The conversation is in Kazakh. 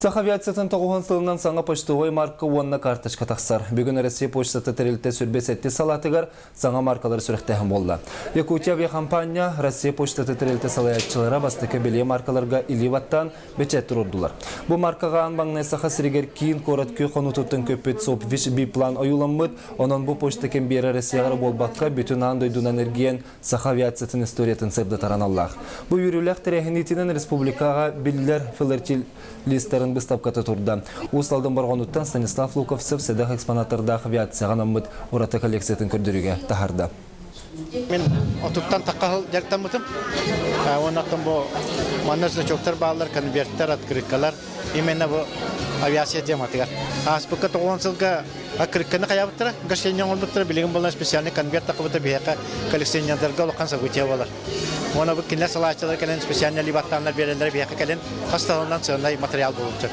Сахавиациясын 9 сылынан саңа почтовой марка уанна карточка тақсар. Бүгін Россия почтасы тәрелітті сүрбес әтті салатығар саңа маркалары сүректәхін болды. Якутия авиакомпания Россия почтасы тәрелітті салаятчылары бастықы беле маркаларға иливаттан бечеттір ұрдылар. Бұл маркаға анбаңнай саха сірегер кейін корат көй қонутуттың көппет соп виш биплан ойуламыд, онын бұл почта кембері Россияғары болбаққа бүтін андойдун энергиян сахавиациясын историятын сырды таран Аллах. Бұл үріләқ тәрәхінетінен республикаға білілер филертил листерін быстапкаты турда. Услалдың барғануттан Станислав Луковцев седах экспонаттардағы авиацияған аммыд ората коллекциятын көрдіріге тахарда. Мен отуттан таққал жарықтан бұтым. Онақтан бұл маннасына чоқтар бағалар, конверттер, открыткалар. Именно бұл авиация тематыгар. Аспыққа 9 сылға открытканы қаябыттыра. Гашенен олбыттыра білігін болған специальный конверт тақыбыты бейеқа коллекционердарға олыққан сағытия болар. Оны бұл кинлер салачылар кәлен специальный либаттанлар берелер бейеқа кәлен қасталынан сығындай материал болуптыр.